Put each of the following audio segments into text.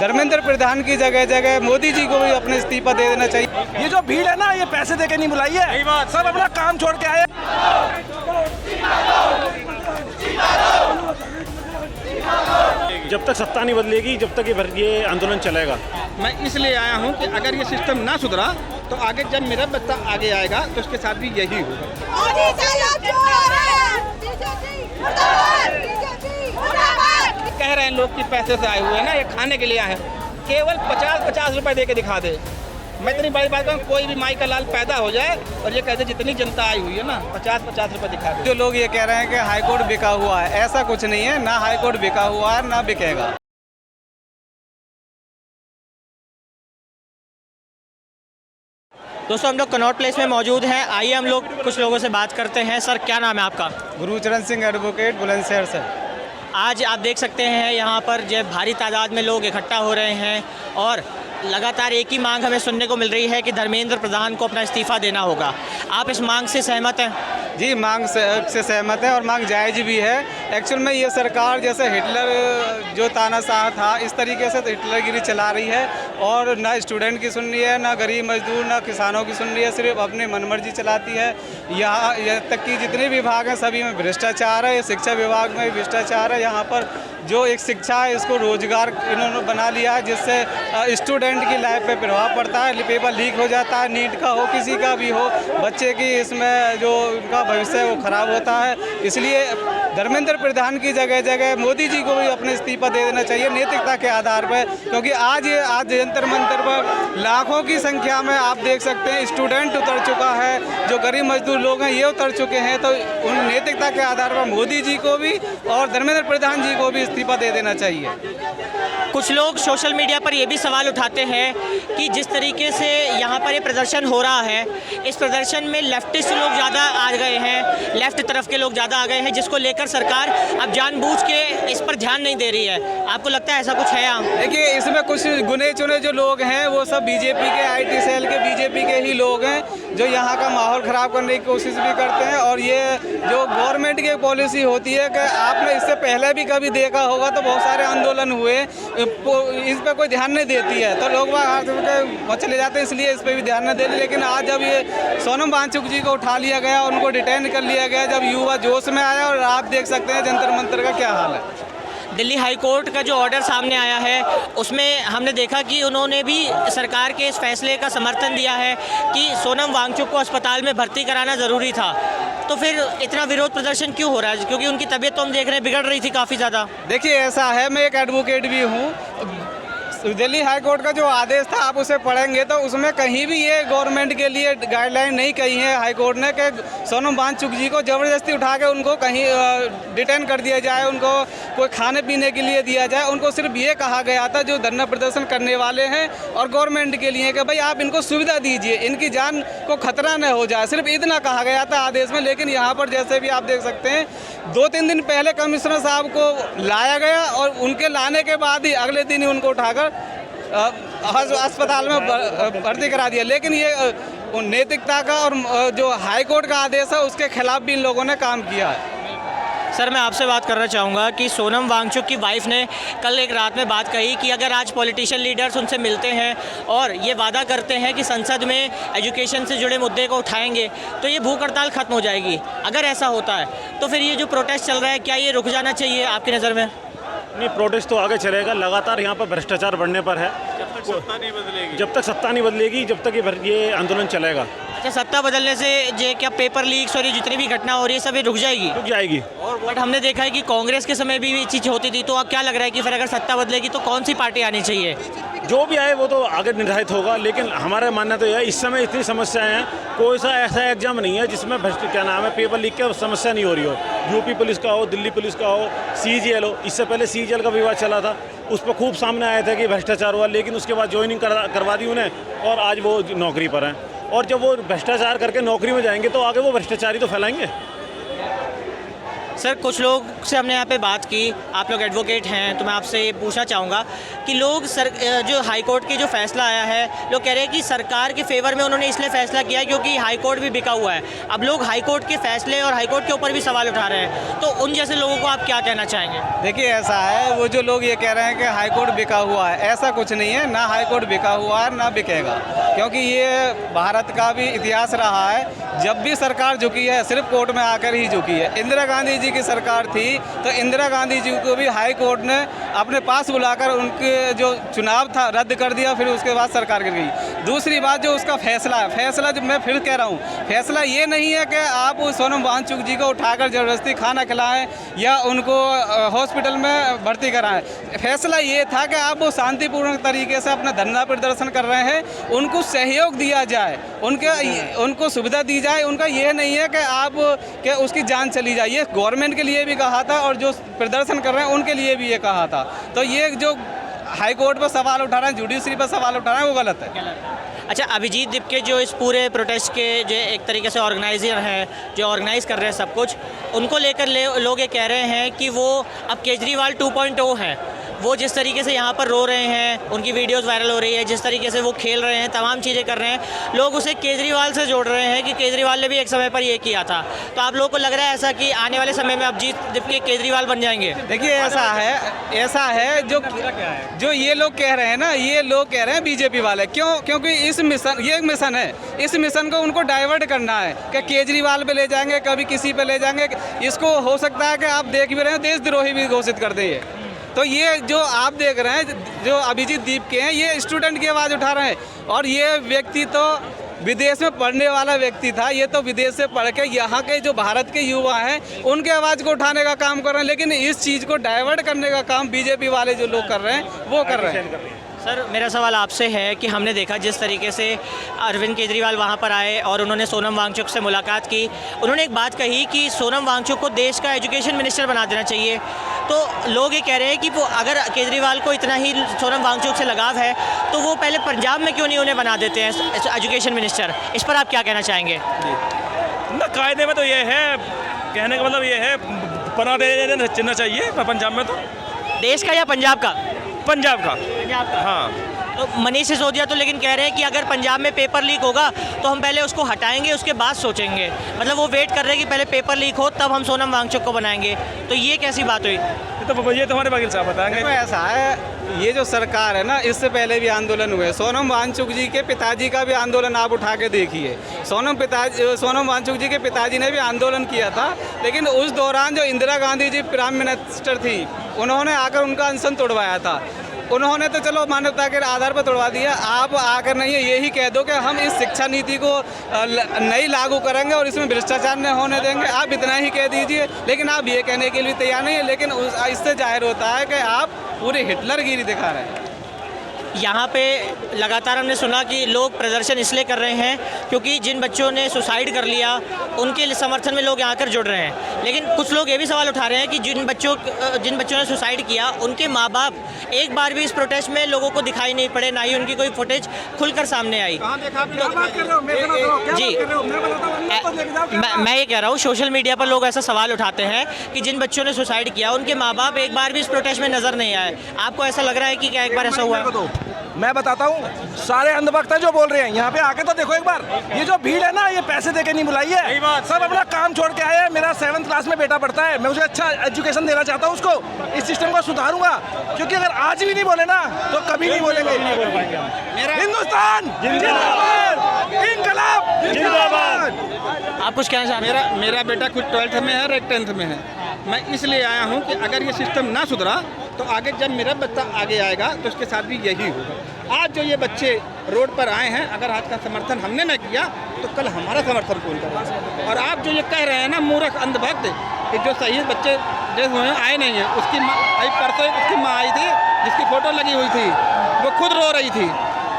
धर्मेंद्र प्रधान की जगह जगह मोदी जी को भी अपने इस्तीफा दे देना चाहिए। ये जो भीड़ है ना, ये पैसे देके नहीं बुलाई है, सब अपना काम छोड़ के आए। जब तक सत्ता नहीं बदलेगी, जब तक ये आंदोलन चलेगा। मैं इसलिए आया हूँ कि अगर ये सिस्टम ना सुधरा तो आगे जब मेरा बच्चा आगे आएगा तो उसके साथ भी यही होगा। कह रहे हैं लोग कि पैसे से आए हुए हैं ना, ये खाने के लिए आए हैं, केवल 50-50 रुपए दे के दिखा दे। मैं इतनी बड़ी बात कहूँ, कोई भी माई का लाल पैदा हो जाए और ये कहते जितनी जनता आई हुई है ना, 50-50 रुपए दिखा दे। जो लोग ये कह रहे हैं कि हाईकोर्ट बिका हुआ है, ऐसा कुछ नहीं है, ना हाईकोर्ट बिका हुआ है ना बिकेगा। दोस्तों हम लोग कनॉट प्लेस में मौजूद हैं। आइए हम लोग कुछ लोगों से बात करते हैं। सर क्या नाम है आपका? गुरुचरण सिंह एडवोकेट, बुलंदशहर से। आज आप देख सकते हैं यहाँ पर जो भारी तादाद में लोग इकट्ठा हो रहे हैं और लगातार एक ही मांग हमें सुनने को मिल रही है कि धर्मेंद्र प्रधान को अपना इस्तीफा देना होगा। आप इस मांग से सहमत हैं? जी, मांग से सहमत है और मांग जायज़ भी है। एक्चुअल में ये सरकार जैसे हिटलर जो तानाशाह था, इस तरीके से तो हिटलरगिरी चला रही है और ना स्टूडेंट की सुन रही है, ना गरीब मजदूर, ना किसानों की सुन रही है, सिर्फ अपनी मनमर्जी चलाती है। यहाँ तक कि जितने विभाग हैं सभी में भ्रष्टाचार है। शिक्षा विभाग में भी भ्रष्टाचार है। यहाँ पर जो एक शिक्षा है, इसको रोजगार इन्होंने बना लिया है, जिससे स्टूडेंट की लाइफ पे प्रभाव पड़ता है। पेपर लीक हो जाता है, नीट का हो, किसी का भी हो, बच्चे की इसमें जो उनका भविष्य है वो खराब होता है। इसलिए धर्मेंद्र प्रधान की जगह जगह मोदी जी को भी अपने इस्तीफा दे देना चाहिए नैतिकता के आधार पर, क्योंकि आज जंतर मंतर पर लाखों की संख्या में आप देख सकते हैं स्टूडेंट उतर चुका है, जो गरीब मजदूर लोग हैं ये उतर चुके हैं। तो उन नैतिकता के आधार पर मोदी जी को भी और धर्मेंद्र प्रधान जी को भी इस्तीफा दे देना चाहिए। कुछ लोग सोशल मीडिया पर ये भी सवाल उठाते हैं कि जिस तरीके से यहाँ पर ये प्रदर्शन हो रहा है, इस प्रदर्शन में लेफ्टिस्ट लोग ज़्यादा आ गए हैं, लेफ्ट तरफ के लोग ज़्यादा आ गए हैं, जिसको लेकर सरकार अब जानबूझ के इस पर ध्यान नहीं दे रही है। आपको लगता है ऐसा कुछ है यहाँ? देखिए, इसमें कुछ गुने चुने जो लोग हैं वो सब बीजेपी के, IT सेल के, बीजेपी के ही लोग हैं, जो यहाँ का माहौल ख़राब करने की कोशिश भी करते हैं। और ये जो गवर्नमेंट की पॉलिसी होती है कि आपने इससे पहले भी कभी देखा होगा तो बहुत सारे आंदोलन हुए, इस पर कोई ध्यान नहीं देती है, तो लोग वहाँ चले जाते हैं, इसलिए इस पर भी ध्यान नहीं देते। लेकिन आज जब ये सोनम वांगचुक जी को उठा लिया गया, उनको डिटेन कर लिया गया, जब युवा जोश में आया, और आप देख सकते हैं जंतर मंतर का क्या हाल है। दिल्ली हाई कोर्ट का जो ऑर्डर सामने आया है उसमें हमने देखा कि उन्होंने भी सरकार के इस फैसले का समर्थन दिया है कि सोनम वांगचुक को अस्पताल में भर्ती कराना ज़रूरी था। तो फिर इतना विरोध प्रदर्शन क्यों हो रहा है? क्योंकि उनकी तबीयत तो हम देख रहे हैं बिगड़ रही थी काफ़ी ज़्यादा। देखिए, ऐसा है, मैं एक एडवोकेट भी हूँ। दिल्ली हाई कोर्ट का जो आदेश था आप उसे पढ़ेंगे तो उसमें कहीं भी ये गवर्नमेंट के लिए गाइडलाइन नहीं कही है हाई कोर्ट ने कि सोनम वांगचुक जी को ज़बरदस्ती उठा के उनको कहीं डिटेन कर दिया जाए, उनको कोई खाने पीने के लिए दिया जाए। उनको सिर्फ ये कहा गया था जो धरना प्रदर्शन करने वाले हैं और गवर्नमेंट के लिए कि भाई आप इनको सुविधा दीजिए, इनकी जान को खतरा न हो जाए, सिर्फ इतना कहा गया था आदेश में। लेकिन यहाँ पर जैसे भी आप देख सकते हैं 2-3 दिन पहले कमिश्नर साहब को लाया गया और उनके लाने के बाद ही अगले दिन ही उनको उठाकर अस्पताल में भर्ती करा दिया। लेकिन ये नैतिकता का और जो हाई कोर्ट का आदेश है उसके खिलाफ भी इन लोगों ने काम किया है। सर मैं आपसे बात करना चाहूँगा कि सोनम वांगचुक की वाइफ ने कल एक रात में बात कही कि अगर आज पॉलिटिशियन लीडर्स उनसे मिलते हैं और ये वादा करते हैं कि संसद में एजुकेशन से जुड़े मुद्दे को उठाएंगे तो ये भूख हड़ताल खत्म हो जाएगी। अगर ऐसा होता है तो फिर ये जो प्रोटेस्ट चल रहा है क्या ये रुक जाना चाहिए आपकी नज़र में? नहीं, प्रोटेस्ट तो आगे चलेगा। लगातार यहाँ पर भ्रष्टाचार बढ़ने पर है। जब तक सत्ता नहीं बदलेगी, जब तक ये आंदोलन चलेगा। अच्छा, सत्ता बदलने से ये क्या पेपर लीक्स और ये जितनी भी घटना हो रही है सब ये रुक जाएगी? और बट हमने देखा है कि कांग्रेस के समय भी ये चीज़ होती थी। तो अब क्या लग रहा है कि फिर अगर सत्ता बदलेगी तो कौन सी पार्टी आनी चाहिए? जो भी आए वो तो आगे निर्धारित होगा। लेकिन हमारा मानना तो यह है इस समय इतनी समस्याएं हैं, कोई सा ऐसा एग्जाम नहीं है जिसमें पेपर लीक की समस्या नहीं हो रही हो। यूपी पुलिस का हो, दिल्ली पुलिस का हो, CGL हो। इससे पहले CGL का विवाद चला था, उस पर खूब सामने आया था कि भ्रष्टाचार हुआ, लेकिन उसके बाद ज्वाइनिंग करवा दी उन्हें और आज वो नौकरी पर हैं। और जब वो भ्रष्टाचार करके नौकरी में जाएंगे तो आगे वो भ्रष्टाचारी तो फैलाएंगे। सर कुछ लोग से हमने यहाँ पे बात की, आप लोग एडवोकेट हैं, तो मैं आपसे ये पूछना चाहूँगा कि लोग जो हाई कोर्ट की जो फैसला आया है, लोग कह रहे हैं कि सरकार के फेवर में उन्होंने इसलिए फैसला किया क्योंकि हाई कोर्ट भी बिका हुआ है। अब लोग हाई कोर्ट के फैसले और हाई कोर्ट के ऊपर भी सवाल उठा रहे हैं, तो उन जैसे लोगों को आप क्या कहना चाहेंगे? देखिए ऐसा है, वो जो लोग ये कह रहे हैं कि हाई कोर्ट बिका हुआ है, ऐसा कुछ नहीं है। ना हाई कोर्ट बिका हुआ है ना बिकेगा, क्योंकि ये भारत का भी इतिहास रहा है। जब भी सरकार झुकी है सिर्फ कोर्ट में आकर ही झुकी है। इंदिरा गांधी जी की सरकार थी तो इंदिरा गांधी जी को भी हाई कोर्ट ने अपने पास बुलाकर उनके जो चुनाव था रद्द कर दिया, फिर उसके बाद सरकार गिर गई। दूसरी बात जो उसका फैसला है, फैसला जो मैं फिर कह रहा हूँ, फैसला ये नहीं है कि आप सोनम वांगचुक जी को उठाकर ज़बरदस्ती खाना खिलाएं या उनको हॉस्पिटल में भर्ती कराएं। फैसला ये था कि आप वो शांतिपूर्ण तरीके से अपना धरना प्रदर्शन कर रहे हैं, उनको सहयोग दिया जाए, उनको सुविधा दी जाए। उनका ये नहीं है कि आप कि उसकी जान चली जाए। ये गवर्नमेंट के लिए भी कहा था और जो प्रदर्शन कर रहे हैं उनके लिए भी ये कहा था। तो ये जो हाई कोर्ट पर सवाल उठा रहे हैं, जुडिशरी पर सवाल उठा रहे हैं, वो गलत है। अच्छा, अभिजीत दीपके जो इस पूरे प्रोटेस्ट के जो एक तरीके से ऑर्गेनाइजर हैं, जो ऑर्गेनाइज कर रहे हैं सब कुछ, उनको लेकर लोग ये कह रहे हैं कि वो अब केजरीवाल 2.0 हैं। वो जिस तरीके से यहाँ पर रो रहे हैं, उनकी वीडियोस वायरल हो रही है, जिस तरीके से वो खेल रहे हैं, तमाम चीज़ें कर रहे हैं, लोग उसे केजरीवाल से जोड़ रहे हैं कि केजरीवाल ने भी एक समय पर ये किया था। तो आप लोगों को लग रहा है ऐसा कि आने वाले समय में अभिजीत दीपके केजरीवाल बन जाएंगे? देखिए ऐसा है जो ये लोग कह रहे हैं ना, ये लोग कह रहे हैं बीजेपी वाले, क्योंकि ये एक मिशन है। इस मिशन को उनको डाइवर्ट करना है कि केजरीवाल पे ले जाएंगे, कभी किसी पे ले जाएंगे। इसको हो सकता है कि आप देख भी रहे हैं, देशद्रोही भी घोषित कर दें। तो ये जो आप देख रहे हैं, जो अभिजीत दीपके हैं, ये स्टूडेंट की आवाज़ उठा रहे हैं। और ये व्यक्ति तो विदेश में पढ़ने वाला व्यक्ति था, ये तो विदेश से पढ़ के यहाँ के जो भारत के युवा हैं उनके आवाज़ को उठाने का काम कर रहे हैं। लेकिन इस चीज़ को डाइवर्ट करने का काम बीजेपी वाले जो लोग कर रहे हैं वो कर रहे हैं। सर मेरा सवाल आपसे है कि हमने देखा जिस तरीके से अरविंद केजरीवाल वहाँ पर आए और उन्होंने सोनम वांगचुक से मुलाकात की, उन्होंने एक बात कही कि सोनम वांगचुक को देश का एजुकेशन मिनिस्टर बना देना चाहिए। तो लोग ये कह रहे हैं कि वो अगर केजरीवाल को इतना ही सोनम वांगचुक से लगाव है तो वो पहले पंजाब में क्यों नहीं उन्हें बना देते हैं एजुकेशन मिनिस्टर? इस पर आप क्या कहना चाहेंगे? ना कायदे में तो ये है, कहने का मतलब ये है बना देना चाहिए पंजाब में। तो देश का या पंजाब का? पंजाब का। हाँ। तो मनीष सिसोदिया तो लेकिन कह रहे हैं कि अगर पंजाब में पेपर लीक होगा तो हम पहले उसको हटाएंगे, उसके बाद सोचेंगे। मतलब वो वेट कर रहे हैं कि पहले पेपर लीक हो तब हम सोनम वांगचुक को बनाएंगे। तो ये कैसी बात हुई? ये तो हमारे वकील साहब बताएंगे। ऐसा है, ये जो सरकार है ना, इससे पहले भी आंदोलन हुए। सोनम वांगचुक जी के पिताजी का भी आंदोलन आप उठा के देखिए। सोनम वांगचुक जी के पिताजी ने भी आंदोलन किया था, लेकिन उस दौरान जो इंदिरा गांधी जी प्राइम मिनिस्टर थी, उन्होंने आकर उनका अनशन तोड़वाया था। उन्होंने तो चलो मानवता के आधार पर तोड़वा दिया। आप आकर नहीं यही कह दो कि हम इस शिक्षा नीति को नई लागू करेंगे और इसमें भ्रष्टाचार नहीं होने देंगे, आप इतना ही कह दीजिए। लेकिन आप ये कहने के लिए तैयार नहीं है। लेकिन इससे जाहिर होता है कि आप पूरी हिटलरगिरी दिखा रहे हैं। यहाँ पे लगातार हमने सुना कि लोग प्रदर्शन इसलिए कर रहे हैं क्योंकि जिन बच्चों ने सुसाइड कर लिया उनके समर्थन में लोग यहाँ कर जुड़ रहे हैं। लेकिन कुछ लोग ये भी सवाल उठा रहे हैं कि जिन बच्चों ने सुसाइड किया उनके माँ बाप एक बार भी इस प्रोटेस्ट में लोगों को दिखाई नहीं पड़े, ना ही उनकी कोई फुटेज खुलकर सामने आई। जी, मैं ये कह रहा हूँ, सोशल मीडिया पर लोग ऐसा सवाल उठाते हैं कि जिन बच्चों ने सुसाइड किया उनके माँ बाप एक बार भी इस प्रोटेस्ट में नजर नहीं आए। आपको ऐसा लग रहा है कि क्या एक बार ऐसा हुआ है? मैं बताता हूँ, सारे अंधभक्त हैं जो बोल रहे हैं। यहाँ पे आके तो देखो एक बार, ये जो भीड़ है ना, ये पैसे देके नहीं बुलाई है। सब अपना काम छोड़ के आए हैं। मेरा 7th क्लास में बेटा पढ़ता है, मैं उसे अच्छा एजुकेशन देना चाहता हूँ, उसको इस सिस्टम को सुधारूंगा। क्योंकि अगर आज भी नहीं बोले ना तो कभी नहीं बोलेंगे। हिंदुस्तान जिंदाबाद, इनकलाब जिंदाबाद। आप कुछ कहना चाहते हैं? मेरा बेटा कुछ 12th में है और एक 10th में है। मैं इसलिए आया हूँ कि अगर ये सिस्टम ना सुधरा तो आगे जब मेरा बच्चा आगे आएगा तो उसके साथ भी यही होगा। आज जो ये बच्चे रोड पर आए हैं, अगर आज का समर्थन हमने न किया तो कल हमारा समर्थन कौन करेगा? और आप जो ये कह रहे हैं ना, मूर्ख अंधभक्त, कि जो सही बच्चे जो आए नहीं हैं, उसकी परसों उसकी माँ आई थी जिसकी फ़ोटो लगी हुई थी, वो खुद रो रही थी।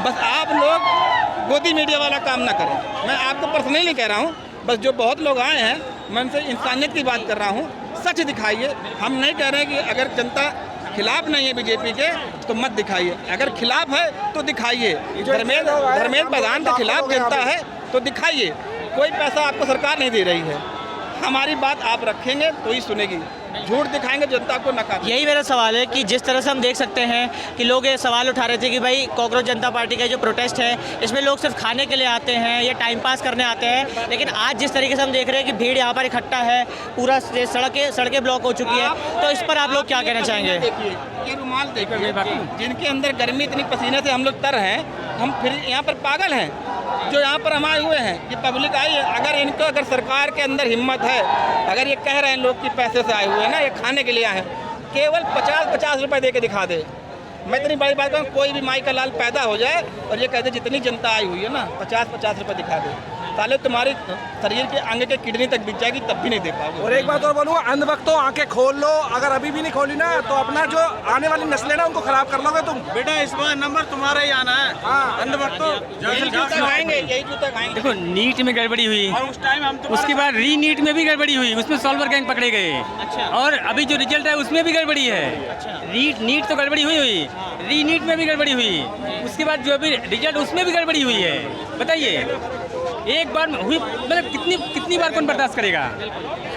बस आप लोग गोदी मीडिया वाला काम ना करें। मैं आपको पर्सनली कह रहा हूँ, बस जो बहुत लोग आए हैं, मैं उनसे इंसानियत की बात कर रहा हूँ। सच दिखाइए। हम नहीं कह रहे कि अगर जनता खिलाफ नहीं है बीजेपी के तो मत दिखाइए, अगर खिलाफ है तो दिखाइए। धर्मेंद्र प्रधान के खिलाफ जनता है तो दिखाइए। कोई पैसा आपको सरकार नहीं दे रही है, हमारी बात आप रखेंगे तो ही सुनेगी, झूठ दिखाएंगे जनता को नकार। यही मेरा सवाल है कि जिस तरह से हम देख सकते हैं कि लोग ये सवाल उठा रहे थे कि भाई कॉकरोच जनता पार्टी का जो प्रोटेस्ट है इसमें लोग सिर्फ खाने के लिए आते हैं या टाइम पास करने आते हैं, लेकिन आज जिस तरीके से हम देख रहे हैं कि भीड़ यहाँ पर इकट्ठा है, पूरा सड़कें ब्लॉक हो चुकी है, तो इस पर आप लोग क्या कहना चाहेंगे? देखिए ये रुमाल देखिए, जिनके अंदर गर्मी इतनी पसीने से हम लोग तर हैं, हम फिर यहाँ पर पागल हैं जो यहाँ पर हम आए हुए हैं, ये पब्लिक आई है। अगर सरकार के अंदर हिम्मत है, अगर ये कह रहे हैं लोग कि पैसे से आए हुए हैं ना, ये खाने के लिए आए हैं, केवल 50-50 रुपए दे के दिखा दे। मैं इतनी बड़ी बात कहूँ, कोई भी माई का लाल पैदा हो जाए और ये कहते जितनी जनता आई हुई है ना, 50-50 रुपए दिखा दे, साले तुम्हारी शरीर के अंग के किडनी तक बिक जाएगी तब भी नहीं दे पाओगे। और एक बात और बोलूँ, अंधभक्तों आंखें खोल लो, अगर अभी भी नहीं खोली ना तो अपना जो आने वाली नस्ल है ना उनको खराब कर लोगे तुम। बेटा इस बार नंबर तुम्हारा ही आना है। हाँ, अंधभक्तों यही जूता खाएंगे, यही जूता खाएंगे। देखो नीट में गड़बड़ी हुई, और उस टाइम हम उसके बाद री नीट में भी गड़बड़ी हुई, उसमें सॉल्वर गैंग पकड़े गए। अच्छा। और अभी जो रिजल्ट है उसमें भी गड़बड़ी है। नीट तो गड़बड़ी हुई, री नीट में भी गड़बड़ी हुई, उसके बाद जो अभी रिजल्ट उसमें भी गड़बड़ी हुई है। बताइए एक बार हुई, मतलब कितनी बार कौन बर्दाश्त करेगा?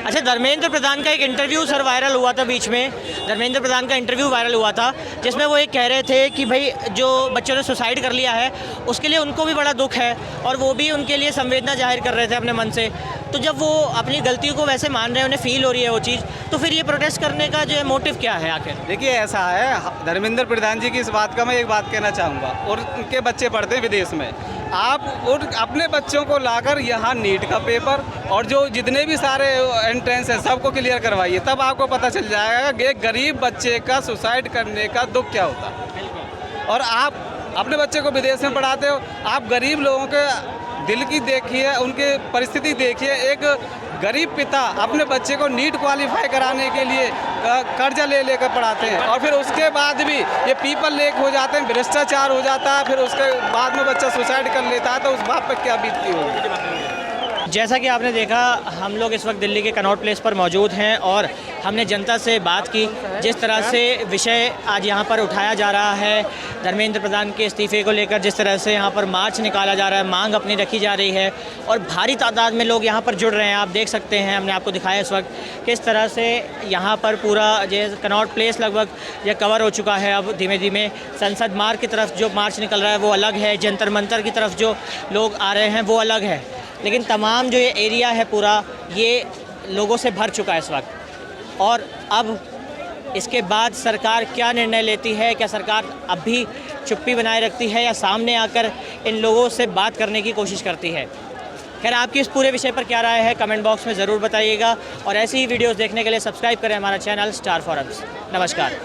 अच्छा, धर्मेंद्र प्रधान का एक इंटरव्यू सर वायरल हुआ था बीच में, धर्मेंद्र प्रधान का इंटरव्यू वायरल हुआ था जिसमें वो एक कह रहे थे कि भाई जो बच्चों ने सुसाइड कर लिया है उसके लिए उनको भी बड़ा दुख है और वो भी उनके लिए संवेदना जाहिर कर रहे थे अपने मन से। तो जब वो अपनी गलतियों को वैसे मान रहे हैं, उन्हें फील हो रही है वो चीज़, तो फिर ये प्रोटेस्ट करने का जो है मोटिव क्या है आखिर? देखिए ऐसा है, धर्मेंद्र प्रधान जी की इस बात का मैं एक बात कहना चाहूँगा, और उनके बच्चे पढ़ते हैं विदेश में, आप और अपने बच्चों को लाकर यहाँ नीट का पेपर और जो जितने भी सारे एंट्रेंस है सबको क्लियर करवाइए, तब आपको पता चल जाएगा कि एक गरीब बच्चे का सुसाइड करने का दुख क्या होता है। और आप अपने बच्चे को विदेश में पढ़ाते हो, आप गरीब लोगों के दिल की देखिए, उनकी परिस्थिति देखिए। एक गरीब पिता अपने बच्चे को नीट क्वालिफाई कराने के लिए कर्जा ले लेकर पढ़ाते हैं और फिर उसके बाद भी ये पीपल लेक हो जाते हैं, भ्रष्टाचार हो जाता है, फिर उसके बाद में बच्चा सुसाइड कर लेता है, तो उस बाप पर क्या बीतती होगी। जैसा कि आपने देखा, हम लोग इस वक्त दिल्ली के कनॉट प्लेस पर मौजूद हैं और हमने जनता से बात की। जिस तरह से विषय आज यहाँ पर उठाया जा रहा है, धर्मेंद्र प्रधान के इस्तीफे को लेकर जिस तरह से यहाँ पर मार्च निकाला जा रहा है, मांग अपनी रखी जा रही है और भारी तादाद में लोग यहाँ पर जुड़ रहे हैं। आप देख सकते हैं, हमने आपको दिखाया इस वक्त किस तरह से यहाँ पर पूरा जो कनॉट प्लेस लगभग यह कवर हो चुका है। अब धीमे धीमे संसद मार्ग की तरफ जो मार्च निकल रहा है वो अलग है, जंतर मंतर की तरफ जो लोग आ रहे हैं वो अलग है, लेकिन तमाम जो ये एरिया है पूरा ये लोगों से भर चुका है इस वक्त। और अब इसके बाद सरकार क्या निर्णय लेती है, क्या सरकार अब भी चुप्पी बनाए रखती है या सामने आकर इन लोगों से बात करने की कोशिश करती है? खैर, आपकी इस पूरे विषय पर क्या राय है कमेंट बॉक्स में ज़रूर बताइएगा और ऐसी ही वीडियोस देखने के लिए सब्सक्राइब करें हमारा चैनल स्टार फोरम्स। नमस्कार।